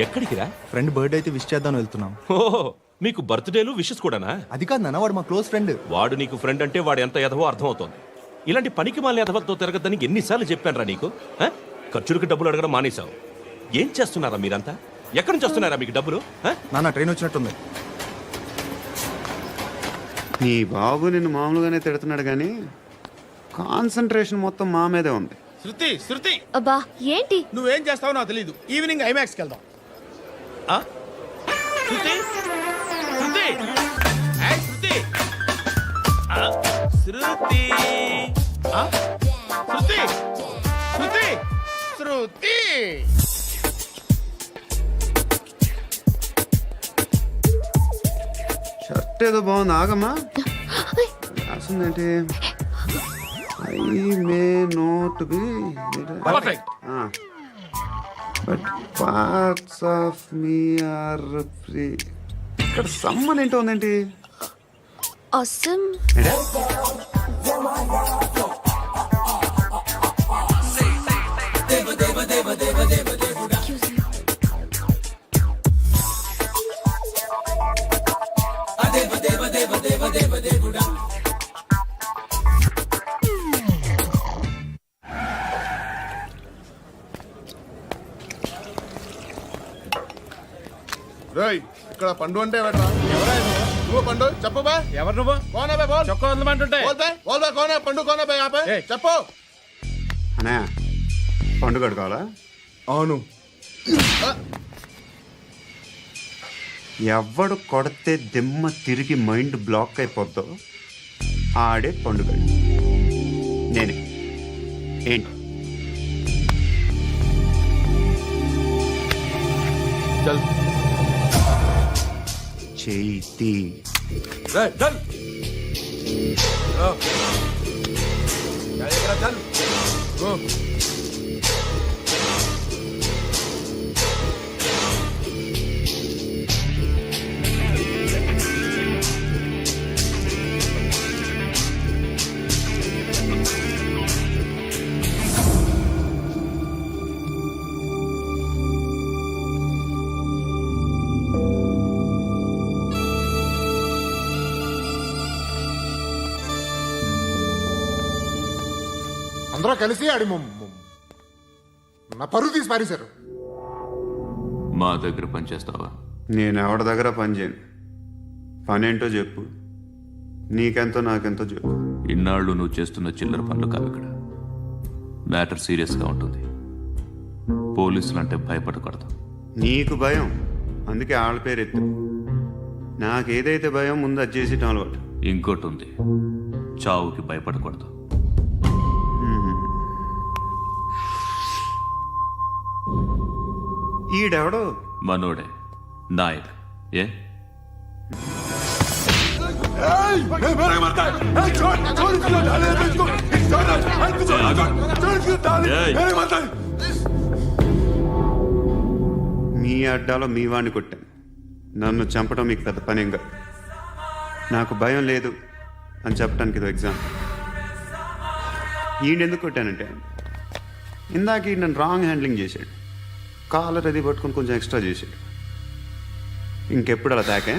ఎక్కడికి రా? Friend birthday అయితే విష్ చేద్దాం వెళ్తున్నాం. ఓహో, మీకు బర్త్డేలు విషెస్ కూడానా? అది కాదు నాన్న, వాడు మా క్లోజ్ ఫ్రెండ్. వాడు నీకు ఫ్రెండ్ అంటే వాడు ఎంత ఎదవో అర్థమవుతోంది. ఇలాంటి పనికి మాలిన ఎదవతో తిరగద్దని ఎన్నిసార్లు చెప్పాను రా నీకు? ఖర్చులకు డబ్బులు అడగడం మానేశావు. ఏం చేస్తున్నారా మీరంతా? ఎక్కడి నుంచి వస్తున్నారా మీకు డబ్బులు? నాన్న ట్రైన్ వచ్చినట్టుంది. నీ బాబు నిన్ను మామూలుగానే తిడుతున్నాడు కానీ కాన్సన్ట్రేషన్ మొత్తం మా మీదే ఉంది. శృతి శృతి, అబ్బా ఏంటి? నువ్వేం చేస్తావో నాకు తెలీదు. ఈవినింగ్ ఐమాక్స్కి వెళ్దాం. శృతి శృతి, ఏయ్ శృతి, శృతి, శృతి, శృతి, శృతి. షర్ట్ ఏదో బాగుంది, ఆగమ్మా. రాసిందేంటి? I may not be perfect. But parts of me are free. ఇక్కడ సమ్మన్ ఏంటో ఉందేంటి? అసమ్ రేయ్, ఇక్కడ పండు అంటే ఎవరా? నువ్వు పండు చెప్పు బా. ఎవరు నువ్వు? కోనా బే బోల్. చొక్కా వదలమంటుంటే బోల్ బే బోల్ బే కోనా పండు కోనా బే ఆపే ఏయ్. చెప్పు. అనే పండుగ కావాలా? అవును. ఎవడు కొడితే దిమ్మ తిరిగి మైండ్ బ్లాక్ అయిపోద్దో ఆడే పండుగ. నేనే. ఏంటి? చల్ చేతి రే చల్. చల్ గో. అందరూ కలిసి ఆడి నా పరువు తీసి పారేశారు. మా దగ్గర పనిచేస్తావా? నేను ఎవరి దగ్గర పని చేయను. పనేంటో చెప్పు. నీకెంతో నాకెంతో చెప్పు. ఇన్నాళ్ళు నువ్వు చేస్తున్న చిల్లర పనులు కావు ఇక్కడ. మ్యాటర్ సీరియస్గా ఉంటుంది. పోలీసులు అంటే భయపడకూడదు. నీకు భయం, అందుకే ఆళ్ళ పేరు ఎత్తు. నాకేదైతే భయం ముందు అది చేసేటం అలవాటు. ఇంకోటి ఉంది, చావుకి భయపడకూడదు. ఈడెవడో మనోడే నాయక్. ఏ మీ అడ్డాలో మీ వాడిని కొట్టాను. నన్ను చంపడం మీకు పెద్ద పనేంగా. నాకు భయం లేదు అని చెప్పడానికి ఇది ఎగ్జామ్. ఈయనెందుకు కొట్టానంటే ఇందాక ఈ నన్ను రాంగ్ హ్యాండ్లింగ్ చేశాడు. కాలర్ అది పట్టుకొని కొంచెం ఎక్స్ట్రా చేశాడు. ఇంకెప్పుడు అలా తాకే.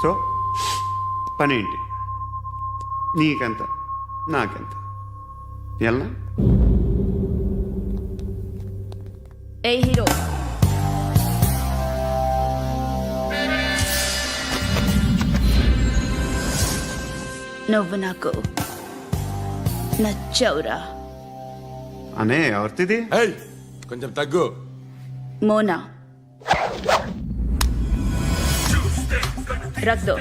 సో పనేంటి? నీకెంత నాకెంత ఎలా? ఏ హీరో, నువ్వు నాకు నచ్చవురా. అనే ఎవరిది? ఏయ్ కొంచెం తగ్గు. మోనా రక్ దో.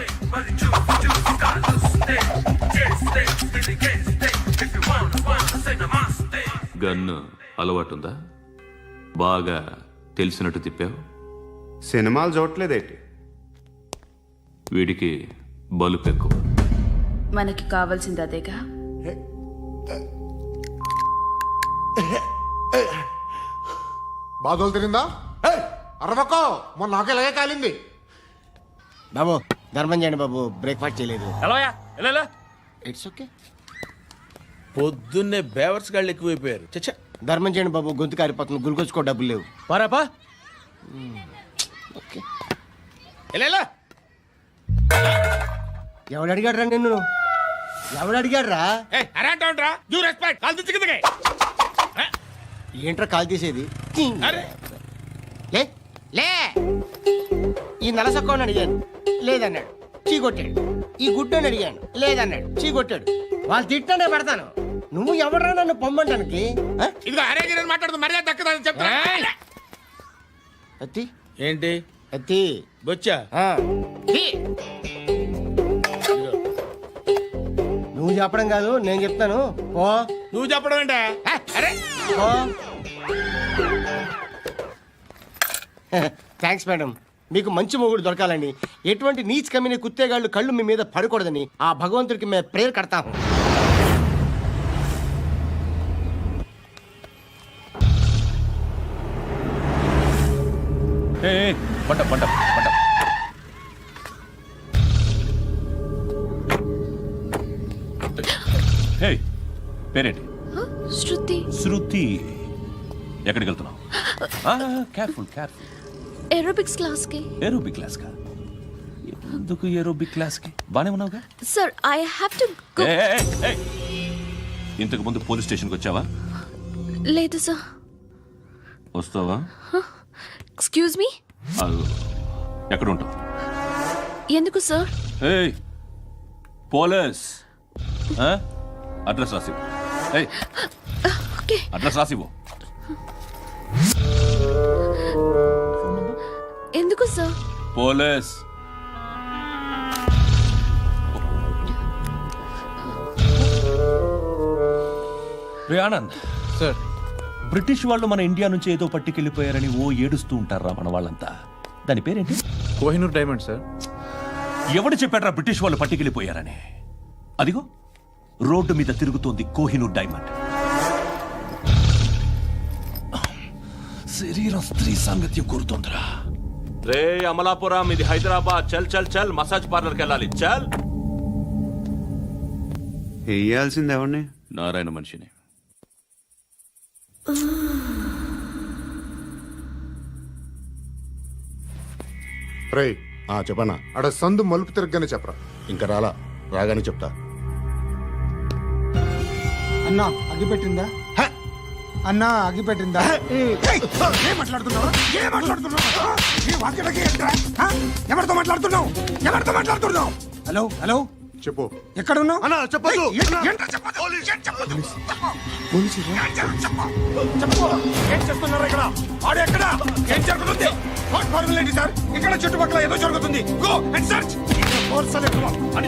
గన్ను అలవాటుందా? బాగా తెలిసినట్టు తిప్పావు. సినిమాలు చూడట్లేదేంటి? వీడికి బలుపు ఎక్కువ. మనకి కావాల్సింది అదేగా. బాధలు తిరిందా? అరవకో, మొన్న నాకు ఇలాగే కాలింది. బాబు ధర్మం చేయండి బాబు, బ్రేక్ఫాస్ట్ చేయలేదు. ఎలా ఇట్స్ ఓకే. పొద్దున్నే బేవర్స్ గాళ్ళు ఎక్కువైపోయారు. చచ్చా ధర్మం చేయండి బాబు, గొంతు కారిపోతుంది, గురికొచ్చుకో డబ్బులు లేవు. పారాపా ఓకే. ఎలా ఎవడు అడిగాడు రా నిన్ను? ఎవడు అడిగాడు రా? అరేంటా యూ రెస్పెక్ట్ కాల్ తెచ్చి కిందకి ఏంట్రా కాల్ తీసేది? అరే లే లే. ఈ నలసక్కని అడిగాను, లేదన్నాడు, చీ కొట్టాడు. ఈ గుడ్డని అడిగాను, లేదన్నాడు, చీ కొట్టాడు. వాళ్ళు తిట్టానే పెడతాను. నువ్వు ఎవడరా నన్ను పొమ్మంటానికి? ఆ? ఇదిగో అరే గిరని మాట్లాడుతూ మర్యాద దక్కదని చెప్తా అత్తి ఏంటి అత్తి బొచ్చా ఆ. తీ. నువ్వు చెప్పడం కాదు, నేను చెప్తాను. ఓ నువ్వు చెప్పడం ఏంటే అరే ఓ. Thanks madam. మీకు మంచి మొగుడు దొరకాలని, ఎటువంటి నీచ్ కమ్మిన కుత్తేగాళ్ళు కళ్ళు మీ మీద పడకూడదని ఆ భగవంతుడికి మేము ప్రేయర్ కడతాము. పంట పంట పంట. హే, పేరేంటి? శృతి. శృతి. ఎక్కడికి వెళ్తున్నావు? Careful careful. ఏరోబిక్స్ క్లాస్కి. ఏరోబిక్ క్లాస్ కా? ఎందుకు ఏరోబిక్ క్లాస్ కి? బానే ఉన్నావుగా? Sir I have to go. ఇంతకు ముందు పోలీస్ స్టేషన్కి వచ్చావా? లేదు సార్. వస్తావా? Excuse me. ఎక్కడ ఉంటావు? ఎందుకు సార్? ఏయ్, పోలీస్. అడ్రస్ రాసివ్వు. ఏయ్, ఓకే. అడ్రస్ రాసివ్వు. ఎందుకు సార్? పోలీస్. రే ఆనంద్ సార్. బ్రిటిష్ వాళ్ళు మన ఇండియా నుంచి ఏదో పట్టుకెళ్ళిపోయారని ఓ ఏడుస్తూ ఉంటారా మన వాళ్ళంతా. దాని పేరేంటి? Kohinoor diamond sir. ఎవడు చెప్పాడ్రా బ్రిటిష్ వాళ్ళు పట్టుకెళ్ళిపోయారని? అదిగో రోడ్డు మీద తిరుగుతోంది కోహినూర్ డైమండ్. శరీరం స్త్రీ సాంగత్యం కోరుతోందిరా. రే అమలాపురం, ఇది హైదరాబాద్. చల్ చల్ చల్, మసాజ్ పార్లర్కి వెళ్ళాలి. చల్. వేయాల్సింది ఎవరిని? నారాయణ మనిషిని. రే చెప్పనా అడ సందు మలుపు తిరగగానే చెప్పరా. ఇంకా రాగానే చెప్తా. అన్నా అగ్గి పెట్టిందా? అన్నా అగ్గి పెట్టిందా? ఏం మాట్లాడుతున్నావు? ఏం మాట్లాడుతున్నావు? ఎవరితో మాట్లాడుతున్నావు? ఎవరితో మాట్లాడుతున్నావు? హలో హలో, చెప్పు. ఎక్కడ ఉన్నావు? అన్నా చెప్పదు. ఏం చేస్తున్నారు ఇక్కడ? ఆడు ఎక్కడ? ఏం జరుగుతుంది? వాట్ ఫార్మల్ ఏంటి సార్? ఇక్కడ చుట్టుపక్కల ఏదో జరుగుతుంది. Go and search. అని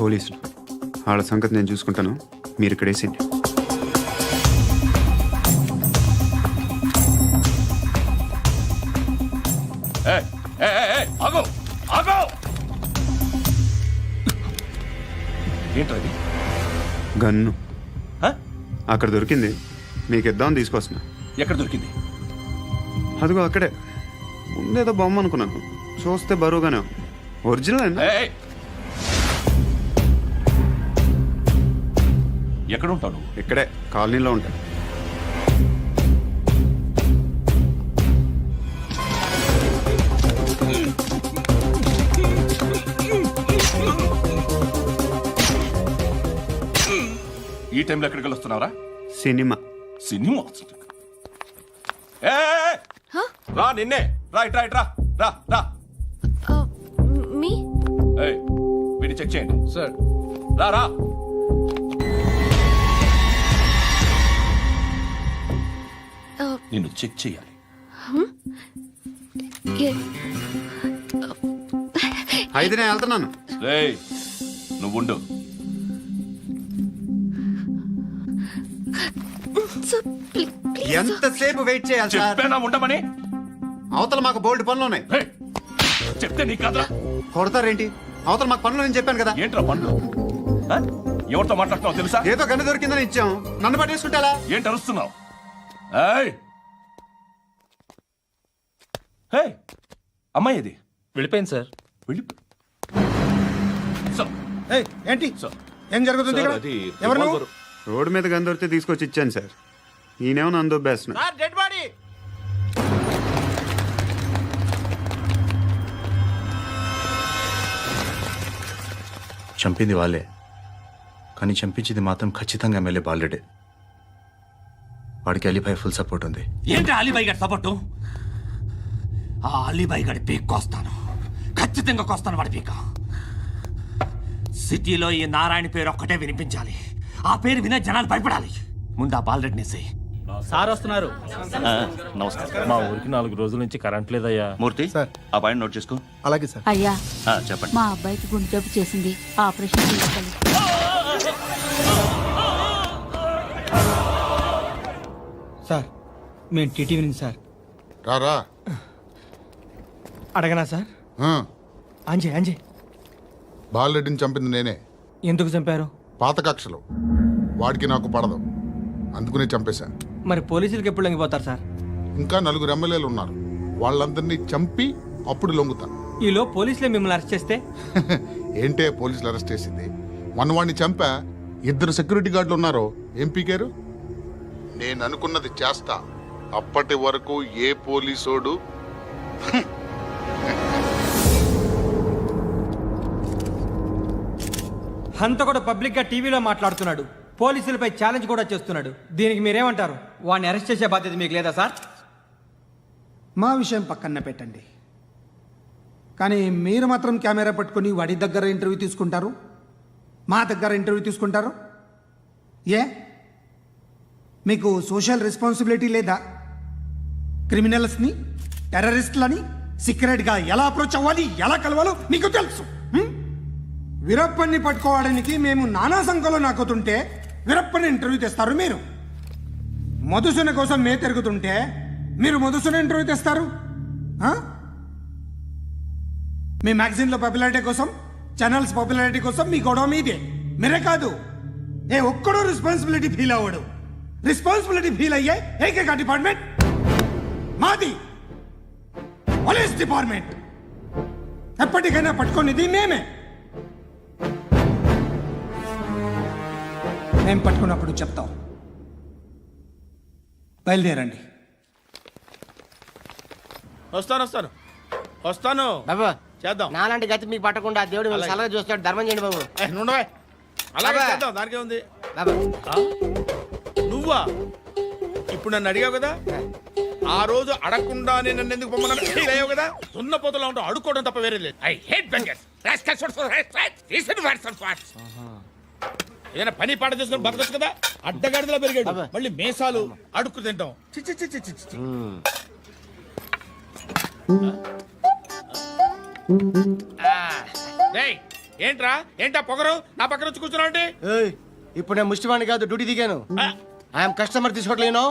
పోలీసులు వాళ్ళ సంగతి నేను చూసుకుంటాను, మీరు ఇక్కడ వేసేయండి. ఆగో ఆగో. ఏంటది? గన్ను అక్కడ దొరికింది, మీకు ఇద్దామని తీసుకొస్తున్నా. ఎక్కడ దొరికింది? అదిగో అక్కడే. ముందేదో బొమ్మ అనుకున్నాను, చూస్తే బరువుగానే ఉంది. ఒరిజినల్ అండి. ఎక్కడ ఉంటావు నువ్వు? ఇక్కడే కాలనీలో ఉంటాయి. ఈ టైంలో ఎక్కడికి వస్తున్నావురా? సినిమా. సినిమా? రా, నిన్నే. రా ఇట్రా ఇట్రా. రా రా. మీ వీడిని చెక్ చేయండి సార్. రా రా. నిన్ను చెక్ చేయాలి. అయితే నేను వెళ్తున్నాను. రేయ్, నువ్వుండు. ఎంతసేపు వెయిట్ చేయాలి సార్? చెప్పేనా ఉండమని? అవతల మాకు బోల్డ్ పనులు ఉన్నాయి. చెప్తే నీ కదరా. కొడతారేంటి? అవతల మాకు పనులు నేను చెప్పాను కదా. ఏంట్రా పండ్లు ఆ? ఎవరితో మాట్లాడుతున్నావు తెలుసా? ఏదో గన్ను దొరికిందని ఇచ్చాం, నన్ను పట్టేసుకుంటా. ఏంటి అరుస్తున్నావు? ఏయ్! హే! అమ్మాయి ఇది వెళ్ళిపోయింది సార్. వెళ్ళిపో సార్, ఏయ్, ఏంటి సార్. ఏం జరుగుతుంది ఇక్కడ? అది ఎవరు నువ్వు? రివాల్వర్. రోడ్డు మీద గన్ను దొరికితే తీసుకొచ్చి ఇచ్చాను సార్. ఈయనేమో నన్ను దొబ్బేస్తున్నా. Dead body. చంపింది వాళ్ళే, కానీ చంపించింది మాత్రం ఖచ్చితంగా ఎమ్మెల్యే బాలుడే. వాడికి అలీభాయ్ ఫుల్ సపోర్ట్ ఉంది. ఏంటి అలీబాయి గారి సపోర్టు? ఆ అలీబాయి గారి పీక్ కోస్తాను, ఖచ్చితంగా కోస్తాను వాడి పీక. సిటీలో ఈ నారాయణ పేరు ఒక్కటే వినిపించాలి. ఆ పేరు వినే జనాలు భయపడాలి. ముందు ఆ బాలరెడ్డిని వేసేయ్. సార్ వస్తున్నారు. నమస్కారం. మా ఊరికి 4 రోజుల నుంచి కరెంట్ లేదయ్యా. మూర్తి, సార్. ఆ పాయింట్ నోట్ చేసుకో. అలాగే సార్. అయ్యా, చెప్పండి. మా అబ్బాయికి గుండె జబ్బు చేసింది, ఆపరేషన్ చేయాలి. సార్ మేము టీటీవీ నుంచి సార్. రారా. అడగనా సార్? ఆ, అంజయ్ బాలరెడ్డిని చంపింది నేనే. ఎందుకు చంపారు? పాత కక్షలు వాడికి నాకు పడదు, అందుకునే చంపేశా. మరి పోలీసులకు ఎప్పుడు లొంగిపోతారు సార్? ఇంకా 4 ఎమ్మెల్యేలు ఉన్నారు, వాళ్ళందరినీ చంపి అప్పుడు లొంగుతా. ఈలో పోలీసులే మిమ్మల్ని అరెస్ట్ చేస్తే? ఏంటే పోలీసులు అరెస్ట్ చేసింది? వాడిని చంపా, 2 సెక్యూరిటీ గార్డులు ఉన్నారు, ఏం పీకారు? నేను అనుకున్నది చేస్తా, అప్పటి వరకు ఏ పోలీసోడు అంత కూడా పబ్లిక్ గా టీవీలో మాట్లాడుతున్నాడు, పోలీసులపై ఛాలెంజ్ కూడా చేస్తున్నాడు. దీనికి మీరేమంటారు? వాడిని అరెస్ట్ చేసే బాధ్యత మీకు లేదా సార్? మా విషయం పక్కన పెట్టండి, కానీ మీరు మాత్రం కెమెరా పట్టుకొని వాడి దగ్గర ఇంటర్వ్యూ తీసుకుంటారు, మా దగ్గర ఇంటర్వ్యూ తీసుకుంటారు. ఏ మీకు సోషల్ రెస్పాన్సిబిలిటీ లేదా? క్రిమినల్స్ని, టెర్రరిస్టులని సీక్రెట్గా ఎలా అప్రోచ్ అవ్వాలి, ఎలా కలవాలో మీకు తెలుసు. వీరప్పన్ని పట్టుకోవడానికి మేము నానా సంఖ్యలో నాకుతుంటే వీరప్పని ఇంటర్వ్యూ తెస్తారు మీరు. మధుసూన కోసం మే తిరుగుతుంటే మీరు మధుసూన ఇంటర్వ్యూ తెస్తారు. మీ మ్యాగజైన్లో పాపులారిటీ కోసం, ఛానల్స్ పాపులారిటీ కోసం మీ గొడవ మీదే. మీరే కాదు, ఏ ఒక్కడో రెస్పాన్సిబిలిటీ ఫీల్ అవ్వడు. రెస్పాన్సిబిలిటీ ఫీల్ అయ్యే ఏకైక డిపార్ట్మెంట్ మాది, పోలీస్ డిపార్ట్మెంట్. ఎప్పటికైనా పట్టుకునేది మేమే. మేము పట్టుకున్నప్పుడు చెప్తాం. బయలుదేరండి. వస్తాను బాబు చేద్దాం. నాలాంటి గతి మీకు పట్టకుండా దేవుడు మిమ్మల్ని సలహా చూస్తాడు. ధర్మం చేయండి బాబు. నుండవే, అలాగే బాబా. చేద్దాం, దానికే ఉంది. బాబు నువ్వా ఇప్పుడు నన్ను అడిగావు కదా, ఆ రోజు అడగకుండా నేను నన్ను ఎందుకు పొమ్మన్నాను ఫీల్ అయ్యావు కదా. సున్న పోతలో ఉంటావు, అడుక్కోవడం తప్ప వేరే లేదు. I hate bangers. ఏదైనా పని పాట చేసుకుని బతకొచ్చు కదా. అడ్డగాడిదలా పెరిగాడు, మళ్ళీ మేసాలు అడుక్కు తింటాం. చి చి చి చి చి చి. డేయ్, ఏంట్రా ఏంటా పొగరు నా పక్కన వచ్చి కూర్చున్నావు అంటే? ఇప్పుడు నేను ముష్టివాణి కాదు, డ్యూటీ దిగాను. ఐఎమ్ కస్టమర్ తీసుకోవట్లేను.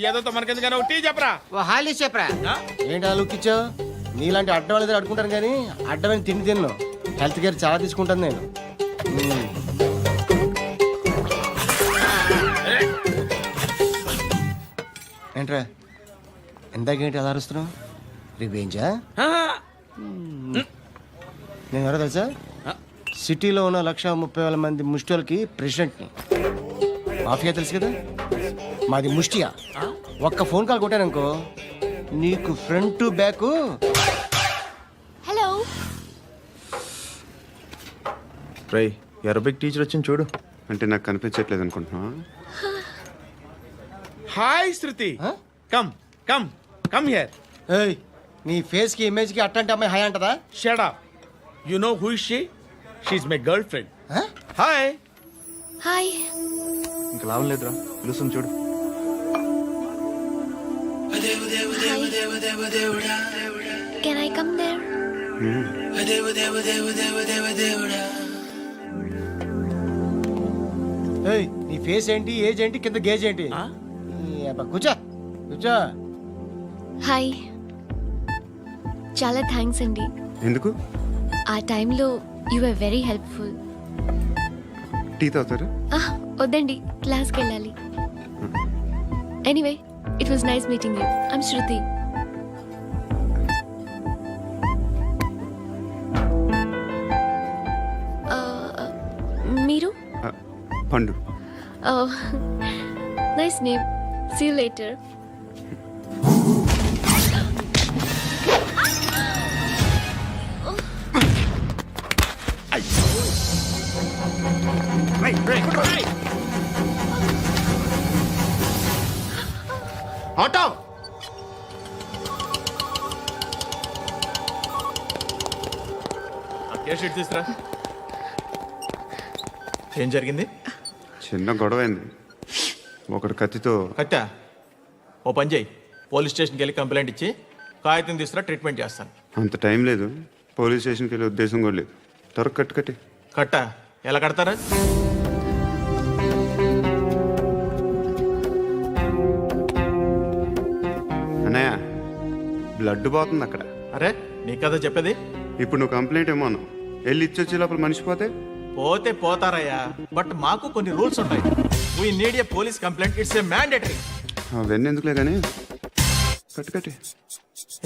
ఏదో మనకెందుకైనా టీ చెప్పరా. ఓ హాలీ చెప్పరా. ఏంటి అలా లుక్ ఇచ్చావు? నీలాంటి అడ్డం వాళ్ళ దగ్గర అడుకుంటాను, కానీ అడ్డమైన తిండి తిన్ను. హెల్త్ కేర్ చాలా తీసుకుంటాను నేను. ఏంట్రా ఎందాకేంటి అలా అరుస్తున్నావు? రివేంజా? నేను ఎవరో తెలుసా? సిటీలో ఉన్న 130,000 మంది ముష్టిలకి ప్రెసిడెంట్ని. మాఫియా తెలుసు కదా, మాది ముష్టియా. ఒక్క ఫోన్ కాల్ కొట్టాననుకో, నీకు ఫ్రంట్ టు బ్యాక్. హలో, రై, అరబిక్ టీచర్ వచ్చింది చూడు. అంటే నాకు కనిపించట్లేదు అనుకుంటున్నా. Hi Shruti, come come come here. ఏయ్, నీ ఫేస్ కి ఇమేజ్ కి అట్టంటే అమ్మాయి హై అంటదా? Shut up. You know who is she? She is my girlfriend. Hi. Hi. ఇంకా లాభం లేదురా, పిలుస్తుంది చూడు. Can I come there? ఏయ్, నీ ఫేస్ ఏంటి, ఏజ్ ఏంటి, కింద గేజ్ ఏంటి? కూర్చో కూర్చో. హాయ్, చాలా థ్యాంక్స్ అండి. ఎందుకు? ఆ టైంలో you are very helpful. Tea తాగుతారా? వద్దండి, క్లాస్కి వెళ్ళాలి. Anyway, it was nice meeting you. I'm Shruti. మీరు? Pandu. Nice name. See you later. Auto case sheet తీసుకురా. ఏం జరిగింది? చిన్న గొడవ అయింది. ఒకడు కత్తితో. కట్టా, ఓ పని చేయి, పోలీస్ స్టేషన్కి వెళ్ళి కంప్లైంట్ ఇచ్చి కాగితం తీసుకురా, ట్రీట్మెంట్ చేస్తాను. అంత టైం లేదు. పోలీస్ స్టేషన్కి వెళ్ళే ఉద్దేశం కూడా లేదు. త్వరగా కట్టి. కట్టా ఎలా కడతారా? అన్నయ్య, బ్లడ్ పోతుంది అక్కడ. అరే నీ కదా చెప్పేది. ఇప్పుడు నువ్వు కంప్లైంట్ ఏమో అన్నావు. వెళ్ళి ఇచ్చొచ్చే లోపల మనిషి పోతే పోతే పోతారయ్యా, బట్ మాకు కొన్ని రూల్స్ ఉంటాయి. We need a police complaint, it's a mandatory. అవన్నీ ఎందుకులే కానీ కట్టి.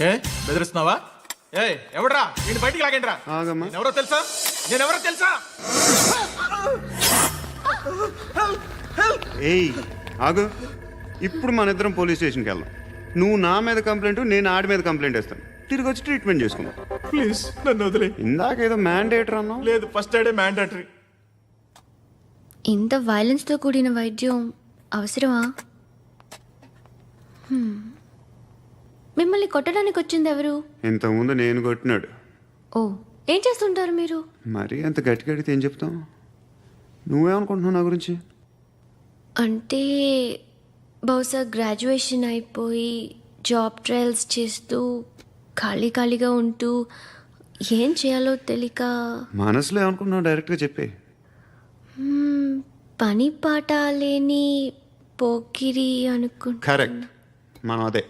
ఏ బెదిరిస్తున్నావా? ఏ ఎవడ్రా నేను బయటికి లాగండిరా. ఆగమ్మా. నేనెవరో తెలుసా? ఏయ్ ఆగు. ఇప్పుడు మన ఇద్దరం పోలీస్ స్టేషన్కి వెళ్దాం. నువ్వు నా మీద కంప్లైంట్, నేను ఆడి మీద కంప్లైంట్ వేస్తాను. తిరిగి వచ్చి ట్రీట్మెంట్ చేసుకుందాం. ప్లీజ్ నన్ను వదిలే. ఇందాక ఏదో మ్యాండేటర్ అన్నావు. లేదు, ఫస్ట్ ఎయిడే మ్యాండేటరీ. ఇంత వైలెన్స్తో కూడిన వైద్యం అవసరమా? మిమ్మల్ని కొట్టడానికి వచ్చింది ఎవరు? ఇంతకుముందు నేను కొట్టినాడు. ఓ, ఏం చేస్తుంటారు మీరు? మరీ అంత గట్టిగా అడిగితే ఏం చెప్తాం? నువ్వేమనుకుంటున్నావు నా గురించి? అంటే బహుశా గ్రాడ్యుయేషన్ అయిపోయి జాబ్ ట్రయల్స్ చేస్తూ ఖాళీగా ఉంటూ ఏం చేయాలో తెలియక. మనసులో ఏమనుకుంటున్నావు డైరెక్ట్గా చెప్పే. పని పాట లేని పోకిరి అనుకుంటా. కరెక్ట్, మనం అదే.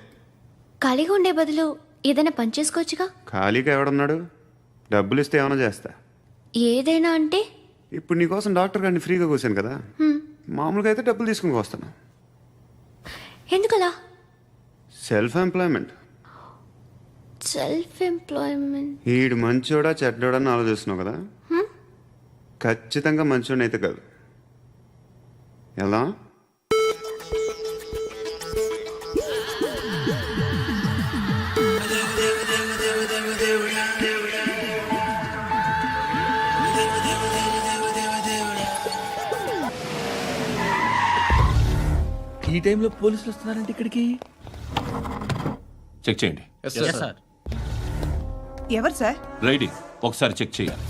ఖాళీగా ఉండే బదులు ఏదైనా పని చేసుకోవచ్చుగా. ఖాళీగా ఎవడున్నాడు? డబ్బులు ఇస్తే ఏమైనా చేస్తా. ఏదైనా అంటే? ఇప్పుడు నీకోసం డాక్టర్ గారిని ఫ్రీగా కూర్చాను కదా. మామూలుగా అయితే డబ్బులు తీసుకుని వస్తాను. ఎందుకలా? Self employment. ఈడు మంచోడా చెడ్డోడా అని ఆలోచిస్తున్నావు కదా. ఖచ్చితంగా మంచోడని అయితే కాదు. ఎలా? ఈ టైంలో పోలీసులు వస్తున్నారంటే ఇక్కడికి. చెక్ చేయండి. సార్. ఎవరు సార్? రైడీ ఒకసారి చెక్ చేయాలి.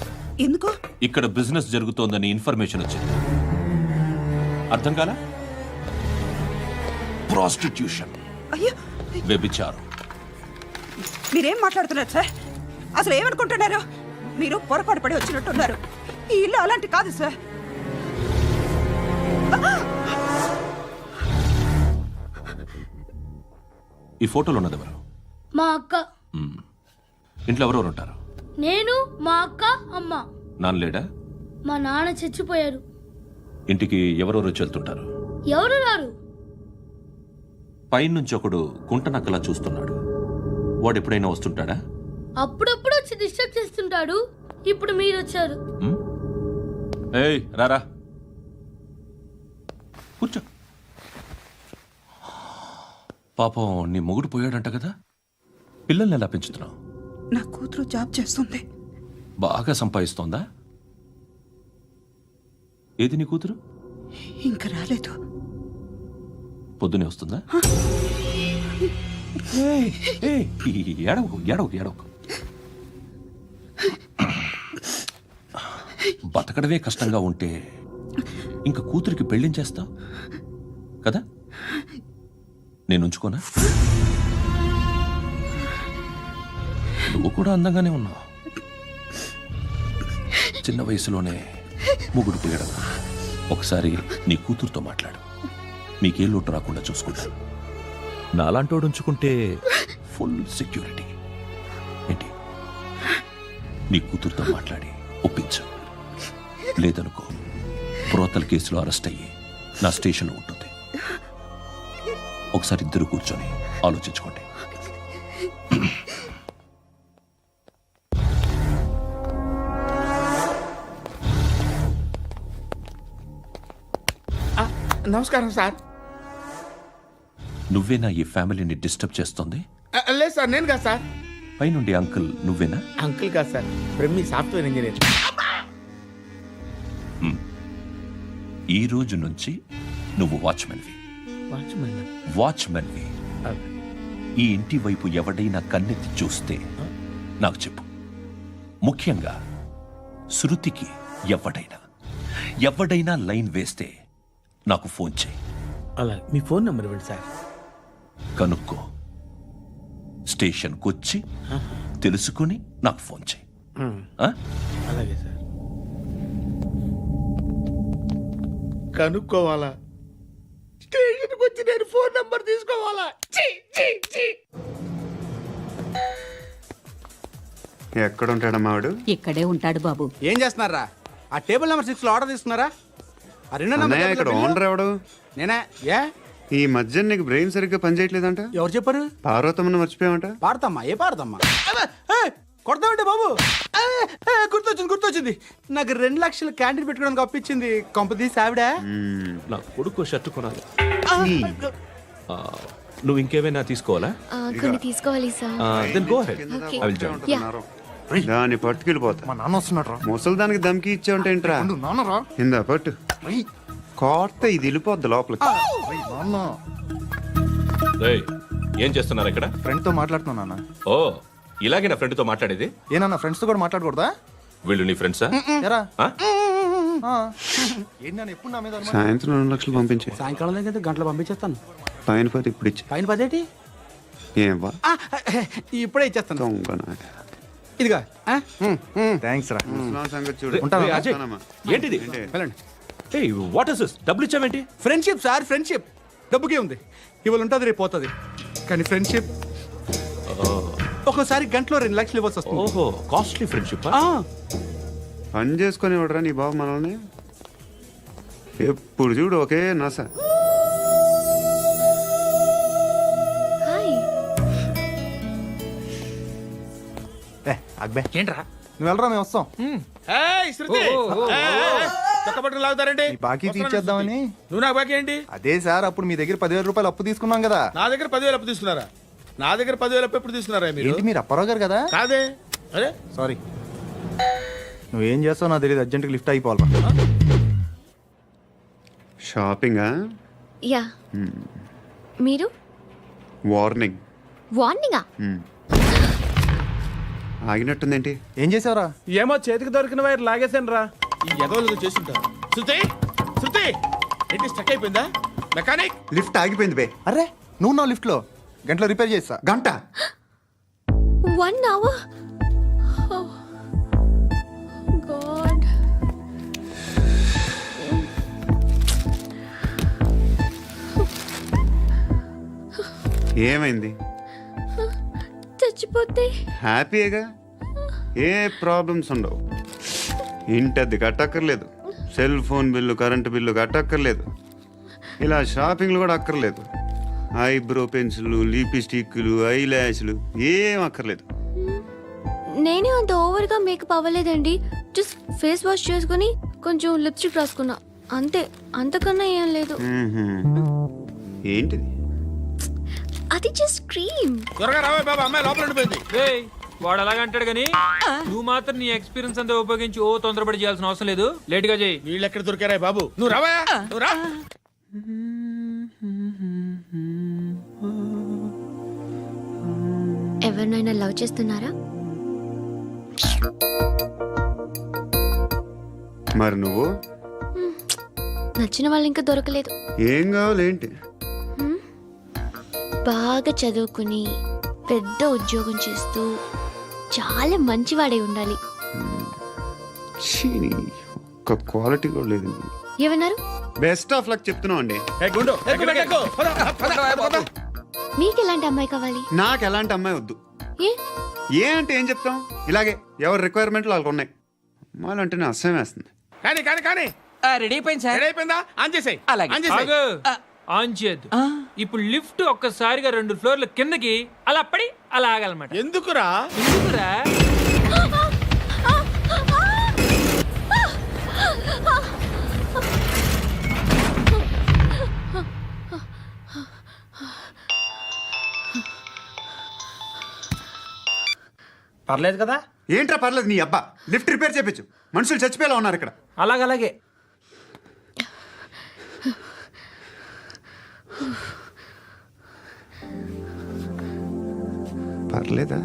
ఎందుకు? ఇక్కడ బిజినెస్ జరుగుతోందని ఇన్ఫర్మేషన్ వచ్చింది. అర్థం కాలా? ప్రాస్టిట్యూషన్, అయ్యో, వ్యభిచారం. మీరేం మాట్లాడుతున్నారు సార్? అసలు ఏమనుకుంటున్నారు? మీరు పొరపాటు పడి వచ్చినట్టున్నారు. ఈ ఇల్లు అలాంటి కాదు సార్. ఈ ఫోటోలో ఉన్నది ఎవరు? మా అక్క. ఇంట్లో ఎవరెవరు ఉంటారు? నేను, మా అక్క, అమ్మ. నాన్న లేడా? మా నాన్న చచ్చిపోయారు. ఇంటికి ఎవరెవరు వచ్చి వెళ్తుంటారు? ఎవరు రారు. పైనుంచి ఒకడు కుంటనక్కలా చూస్తున్నాడు. వాడు ఎప్పుడైనా వస్తుంటాడా? అప్పుడప్పుడు వచ్చి డిస్టర్బ్ చేస్తుంటాడు. ఇప్పుడు మీరు వచ్చారు. ఏయ్ రారా, కూర్చో. పాపం నీ మొగుడు పోయాడంట కదా. పిల్లల్ని ఎలా పెంచుతున్నావు? నా కూతురు జాబ్ చేస్తుంది. బాగా సంపాదిస్తోందా? ఏది నీ కూతురు? ఇంకా రాలేదు. పొద్దునే వస్తుందా? ఏడవకు. బతకడమే కష్టంగా ఉంటే ఇంకా కూతురికి పెళ్ళించేస్తావు కదా. నేను ఉంచుకోనా? నువ్వు కూడా అందంగానే ఉన్నావు. చిన్న వయసులోనే ముగ్గుడు పోయడం. ఒకసారి నీ కూతురుతో మాట్లాడు. మీకే లోటు రాకుండా చూసుకుంటాను. నాలాంటోడు ఉంచుకుంటే ఫుల్ సెక్యూరిటీ. ఏంటి నీ కూతురుతో మాట్లాడి ఒప్పించు. లేదనుకో ప్రోతల కేసులో అరెస్ట్ అయ్యి నా స్టేషన్లో ఉంటుంది. ఒకసారి ఇద్దరు కూర్చొని ఆలోచించుకోండి. నమస్కారం సార్. నువ్వేనా ఈ ఫ్యామిలీని డిస్టర్బ్ చేస్తుంది? లేదు సార్, నేను కాదు సార్. పైనుండి అంకుల్ నువ్వేనా? అంకుల్ కాదు సార్, బ్రహ్మి సాఫ్ట్వేర్ ఇంజనీర్. ఈ రోజు నుంచి నువ్వు వాచ్మెన్వి. వాచ్మెన్వి. ఈ ఇంటి వైపు ఎవడైనా కన్నెత్తి చూస్తే నాకు చెప్పు. ముఖ్యంగా శృతికి ఎవడైనా లైన్ వేస్తే నాకు ఫోన్ చేయి. అలా మీ ఫోన్ నెంబర్ ఇవ్వండి సార్. కనుక్కో, స్టేషన్కి వచ్చి తెలుసుకుని నాకు ఫోన్ చేయి. ఆ? అలాగే సార్. కనుక్కోవాలా? స్టేషన్కి వచ్చి నేను ఫోన్ నంబర్ తీసుకోవాలా? ఎక్కడ ఉంటాడమ్మా వాడు? ఇక్కడే ఉంటాడు బాబు. ఏం చేస్తున్నారా? ఆ టేబుల్ నెంబర్ 6 లో ఆర్డర్ తీసుకున్నారా? ఆ రెండో అన్నయ్య, ఇక్కడ ఓనర్ ఎవడు? నేనే. ఏ ఈ మధ్య నీకు బ్రెయిన్ సరిగ్గా పనిచేయట్లేదంట. ఎవరు చెప్పారు? పార్వతమ్మను మర్చిపోయామంట. పాడతామ్మా. ఏ పాడతామ్మా? కొడతామంటే బాబు. గుర్తొచ్చింది. నాకు 2 లక్షలు క్యాంటీన్ పెట్టుకోవడానికి అప్పించింది కొంపదీసి ఆవిడ. నా కొడుకు షర్ట్ కొనాలి. నువ్వు ఇంకేమైనా తీసుకోవాలా? కొన్ని తీసుకోవాలి sir. Then go ahead. Okay. I will join. దాన్ని పట్టుకెళ్ళిపోతా. మా నాన్న వస్తున్నాడు. ముసలి దానికి దమ్కి ఇచ్చావంటే ఏంట్రా? నాన్నరా ఇందా పట్టు. కోర్త ఇది వెళ్ళిపోద్ది లోపలికి. నాన్న రేయ్, ఏం చేస్తున్నారు ఇక్కడ? ఫ్రెండ్ తో మాట్లాడుతున్నా నాన్న. ఓ, ఇలాగే నా ఫ్రెండ్ తో మాట్లాడేది? ఏనా ఫ్రెండ్స్ తో కూడా మాట్లాడకూడదా? వీళ్ళు నీ ఫ్రెండ్సా? ఎరా ఆ? ఏంటి నాన్న ఎప్పుడు నా మీద అనుమానం? సాయంత్రం 2 లక్షలు పంపించే. సాయంకాలం దగ్గర గంటలు పంపించేస్తాను. పైన 10 ఇప్పుడు ఇచ్చే. పైన 10 ఏంటి? ఏం వా ఇప్పుడే ఇచ్చేస్తాను. దొంగనా. ఇదిగా. థ్యాంక్స్ రా. ముసలాం సంగతి చూడు. రేయ్, అజయ్, ఏంటిది? వెళ్ళండి. ఏయ్, వాట్ ఇస్ దిస్? డబ్బులు ఇచ్చావేంటి? Friendship sir, friendship. డబ్బుకే ఉంది. ఇవాళ ఉంటుంది, రేపు పోతుంది. కానీ ఫ్రెండ్షిప్ ఒక్కోసారి గంటలో 2 లక్షలు ఇవ్వాల్సి వస్తుంది. ఓహో, కాస్ట్లీ ఫ్రెండ్షిప్. పని చేసుకొని ఇవ్వడరా నీ బాబు మనల్ని? ఎప్పుడు చూడు ఒకే నస. హాయ్. అక్బే ఏంట్రా? నువ్వు వెళ్ళరా, మేము వస్తాం. ఏయ్, శృతి! చక్కబట్టలు లాగుతారండి. ఈ బాకీ తీర్చేద్దామని. నువ్వు నాకు బాకీ ఏంటి? అదే సార్, అప్పుడు మీ దగ్గర 10,000 రూపాయలు అప్పు తీసుకున్నాం కదా. నా దగ్గర 10,000 అప్పు తీసుకున్నారా? నా దగ్గర 10,000 అప్పు ఎప్పుడు తీసుకున్నారా మీరు? ఏంటి మీరు అప్పారావు గారు కదా? కాదే. అరే సారీ. నువ్వేం చేస్తావు నాకు తెలియదు. అర్జెంట్గా లిఫ్ట్ అయిపోవాలి. షాపింగా? యా. మీరు? వార్నింగ్. వార్నింగా? ఆగినట్టుందేంటి? ఏం చేసావురా? ఏమో చేతికి దొరికిన వైర్ లాగేసాను రా. ఈ ఎదవలు చేస్తుంటారు. శృతి! శృతి! ఏంటి స్టక్ అయిపోయిందా? మెకానిక్! లిఫ్ట్ ఆగిపోయింది బే. అరే నువ్వు నా లిఫ్ట్లో గంటలో రిపేర్ చేస్తా. గంట? 1 hour? Oh. God. ఏమైంది? చచ్చిపోతే? హ్యాపీగా, ఏ ప్రాబ్లమ్స్ ఉండవు. ఇంటద్ది కట్టక్కర్లేదు, cell phone bill, current bill కట్టక్కర్లేదు, ఇలా షాపింగ్లు కూడా అక్కర్లేదు. ఐబ్రో పెన్సిల్, లిప్స్టిక్లు, ఐ ల్యాష్లు ఏం అక్కర్లేదు. నేనే అంత ఓవర్గా మేకప్ అవ్వలేదండి. జస్ట్ ఫేస్ వాష్ చేసుకుని కొంచెం లిప్స్టిక్ రాసుకున్నా అంతే. అంతకన్నా ఏం లేదు. ఏంటిది? అది జస్ట్ క్రీమ్. త్వరగా రావే బాబా, అమ్మాయి లోపల ఉండిపోయింది. వాడు అలాగంటాడు కానీ నువ్వు మాత్రం నీ ఎక్స్పీరియన్స్ అంతా ఉపయోగించి తొందరపడి చేయాల్సిన అవసరం లేదు. లేట్ గా చేయి. వీళ్ళు ఎక్కడ దొరికారా బాబు? నువ్వు రావా, నువ్వు రా. ఎవరినైనా లవ్ చేస్తున్నారా? మరి నువ్వు? నచ్చిన వాళ్ళు ఇంకా దొరకలేదు. ఏం కావాలేంటి? బాగా చదువుకుని పెద్ద ఉద్యోగం చేస్తూ చాలా మంచివాడై ఉండాలి. ఒక్క క్వాలిటీ కూడా లేదు. ఏమన్నారు? బెస్ట్ ఆఫ్ లక్ చెప్తున్నావు అండి. మీకు ఎలాంటి అమ్మాయి కావాలి? నాకు ఎలాంటి అమ్మాయి వద్దు. ఏ? ఏ అంటే ఏం చెప్తాం, ఇలాగే ఎవరి రిక్వైర్మెంట్లు వాళ్ళకు ఉన్నాయి. అమ్మాయిలంటేనే అసహ్యం వేస్తుంది. కానీ కానీ కానీ రెడీ అయిపోయింది సార్. రెడీ అయిపోయిందా? ఆన్ చేసేయ్. అలాగే. ఆన్ చేసేయ్. ఆగు. ఆన్ చేయద్దు. ఇప్పుడు లిఫ్ట్ ఒక్కసారిగా 2 ఫ్లోర్ల కిందకి అలా పడి అలా ఆగాలన్నమాట. ఎందుకురా? ఎందుకురా? పర్లేదు కదా? ఏంట్రా పర్లేదు నీ అబ్బా, లిఫ్ట్ రిపేర్ చేపించు. మనుషులు చచ్చిపోయేలా ఉన్నారు ఇక్కడ. అలాగే. పర్లేదా?